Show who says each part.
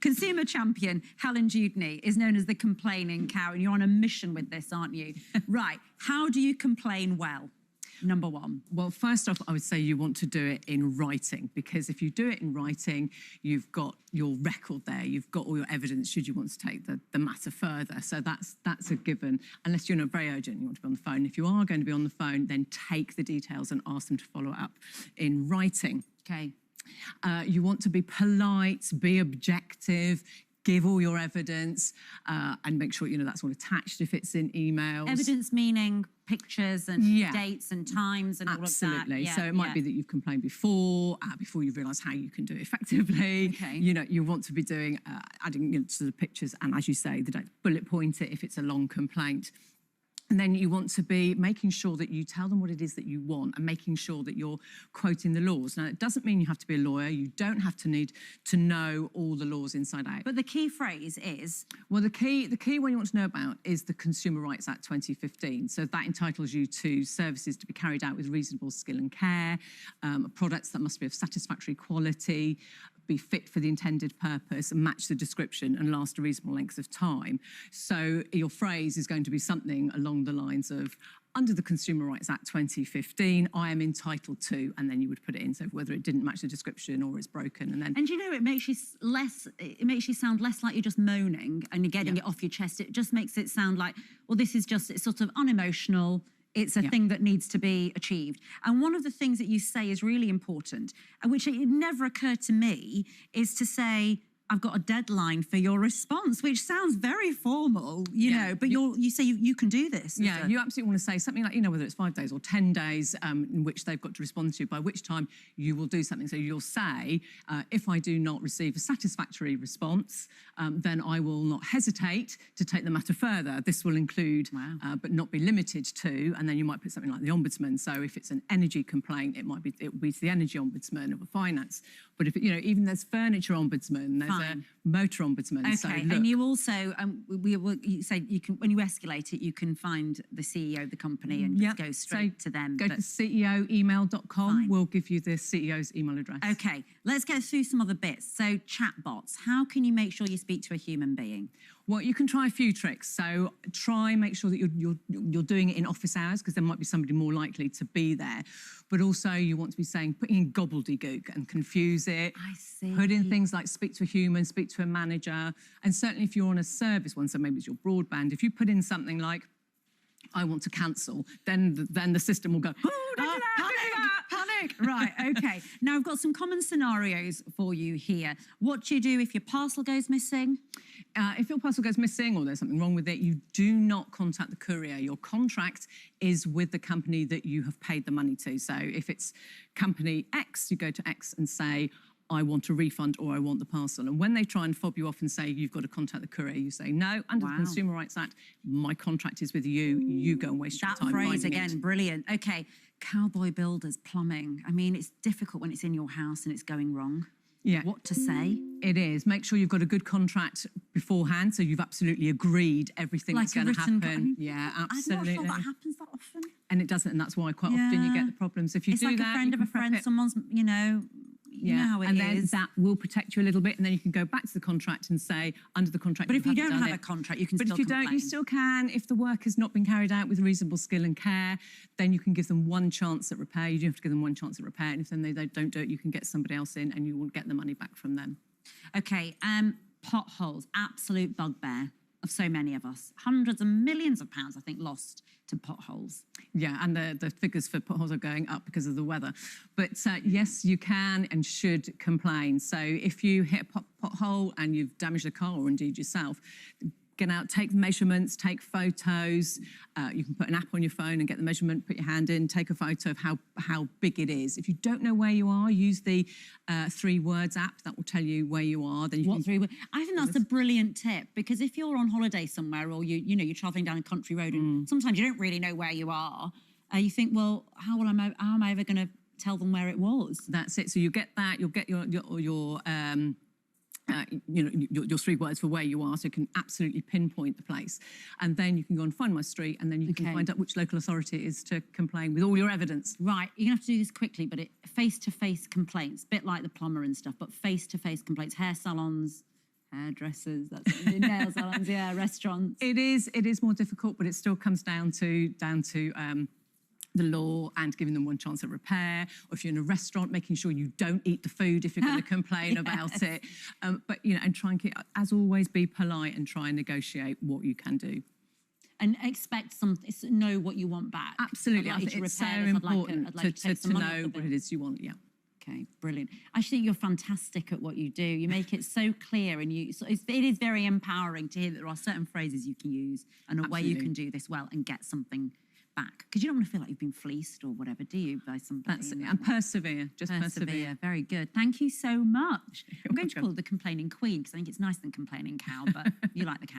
Speaker 1: Consumer champion Helen Dewdney is known as the complaining cow, and you're on a mission with this, aren't you? Right. How do you complain well? Number one.
Speaker 2: Well, first off, I would say you want to do it in writing, because if you do it in writing, you've got your record there, you've got all your evidence should you want to take the matter further. So that's a given, unless you're not very urgent, you want to be on the phone. If you are going to be on the phone, then take the details and ask them to follow up in writing.
Speaker 1: Okay.
Speaker 2: You want to be polite, be objective, give all your evidence, and make sure, that's all attached if it's in emails.
Speaker 1: Evidence meaning pictures and dates and times and
Speaker 2: Absolutely.
Speaker 1: all of that.
Speaker 2: Yeah, so it might be that you've complained before you've realised how you can do it effectively.
Speaker 1: Okay.
Speaker 2: You want to be doing, adding to the pictures, and as you say, the bullet point it if it's a long complaint. And then you want to be making sure that you tell them what it is that you want and making sure that you're quoting the laws. Now, it doesn't mean you have to be a lawyer. You don't have to need to know all the laws inside out.
Speaker 1: But the key phrase is?
Speaker 2: Well, the key one you want to know about is the Consumer Rights Act 2015. So that entitles you to services to be carried out with reasonable skill and care, products that must be of satisfactory quality, be fit for the intended purpose, and match the description and last a reasonable length of time. So your phrase is going to be something along the lines of, under the Consumer Rights Act 2015, I am entitled to, and then you would put it in, so whether it didn't match the description or it's broken, and then...
Speaker 1: And it makes you sound less like you're just moaning and you're getting it off your chest. It just makes it sound like, well, this is just, it's sort of unemotional. It's a thing that needs to be achieved. And one of the things that you say is really important, and which it never occurred to me, is to say, I've got a deadline for your response, which sounds very formal, you know, but you say you can do this.
Speaker 2: Yeah, you absolutely want to say something like, whether it's 5 days or 10 days in which they've got to respond to you, by which time you will do something. So you'll say, if I do not receive a satisfactory response, then I will not hesitate to take the matter further. This will include, but not be limited to, and then you might put something like the Ombudsman. So if it's an energy complaint, it will be to the Energy Ombudsman or finance. But if, even there's Furniture Ombudsman, there's a Motor Ombudsman.
Speaker 1: Okay,
Speaker 2: so
Speaker 1: and you also, you say you can, when you escalate it, you can find the CEO of the company and just go straight to them.
Speaker 2: Go to ceoemail.com. We'll give you the CEO's email address.
Speaker 1: Okay, let's go through some other bits. So chatbots, how can you make sure you speak to a human being?
Speaker 2: Well, you can try a few tricks. So make sure that you're doing it in office hours, because there might be somebody more likely to be there. But also you want to be putting in gobbledygook and confuse it.
Speaker 1: I see.
Speaker 2: Put in things like speak to a human, speak to a manager. And certainly if you're on a service one, so maybe it's your broadband, if you put in something like, I want to cancel, then the system will go, oh, don't do that,
Speaker 1: panic. Right, okay. Now, I've got some common scenarios for you here. What do you do if your parcel goes missing?
Speaker 2: If your parcel goes missing or there's something wrong with it, you do not contact the courier. Your contract is with the company that you have paid the money to. So if it's company X, you go to X and say, I want a refund or I want the parcel. And when they try and fob you off and say, you've got to contact the courier, you say, no, under the Consumer Rights Act, my contract is with you. You go and waste your time.
Speaker 1: That phrase again, brilliant. Okay, cowboy builders, plumbing. I mean, it's difficult when it's in your house and it's going wrong.
Speaker 2: Yeah.
Speaker 1: What to say?
Speaker 2: It is. Make sure you've got a good contract beforehand, so you've absolutely agreed everything that's going to happen. Yeah, absolutely.
Speaker 1: I'm not sure that happens that often.
Speaker 2: And it doesn't, and that's why quite often you get the problems. If you do that,
Speaker 1: it's like a friend of a friend, someone's, you know how it is.
Speaker 2: Then that will protect you a little bit, and then you can go back to the contract and say, under the contract,
Speaker 1: but if you don't have a contract, you can still complain.
Speaker 2: But if you don't, you still can. If the work has not been carried out with reasonable skill and care, then you can give them one chance at repair. You do have to give them one chance at repair, and if then they don't do it, you can get somebody else in and you will get the money back from them.
Speaker 1: Okay, potholes, absolute bugbear of so many of us. Hundreds of millions of pounds, I think, lost to potholes.
Speaker 2: Yeah, and the figures for potholes are going up because of the weather. But yes, you can and should complain. So if you hit a pothole and you've damaged a car, or indeed yourself, get out, take measurements, take photos. You can put an app on your phone and get the measurement, put your hand in, take a photo of how big it is. If you don't know where you are, use the 3 words app. That will tell you where you are. Then you
Speaker 1: what 3 words? I think that's a brilliant tip, because if you're on holiday somewhere, or you're travelling down a country road and sometimes you don't really know where you are, you think, well, how am I ever going to tell them where it was?
Speaker 2: That's it. So you get that. You'll get your 3 words for where you are, so you can absolutely pinpoint the place. And then you can go and find my street, and then you can find out which local authority it is to complain with all your evidence.
Speaker 1: Right, you're going to have to do this quickly, but face-to-face complaints, bit like the plumber and stuff, but face-to-face complaints, hair salons, Hairdressers, that's nail salons, yeah, restaurants.
Speaker 2: It is more difficult, but it still comes down to the law and giving them one chance at repair, or if you're in a restaurant, making sure you don't eat the food if you're going to complain about it. But, you know, and try and keep, as always, be polite and try and negotiate what you can do.
Speaker 1: And expect something, know what you want back.
Speaker 2: Absolutely,
Speaker 1: I'd
Speaker 2: I
Speaker 1: like
Speaker 2: think
Speaker 1: you
Speaker 2: it's so
Speaker 1: repair this.
Speaker 2: important
Speaker 1: I'd like you
Speaker 2: to
Speaker 1: take some money off
Speaker 2: know
Speaker 1: the
Speaker 2: what
Speaker 1: bill.
Speaker 2: it is you want, yeah.
Speaker 1: Okay, brilliant. I think you're fantastic at what you do. You make it so clear, and it is very empowering to hear that there are certain phrases you can use and a way you can do this well and get something back. Because you don't want to feel like you've been fleeced or whatever, do you, by somebody?
Speaker 2: That's it. And persevere, just persevere.
Speaker 1: Very good. Thank you so much. I'm going to call her the complaining queen because I think it's nicer than complaining cow, but you like the cow.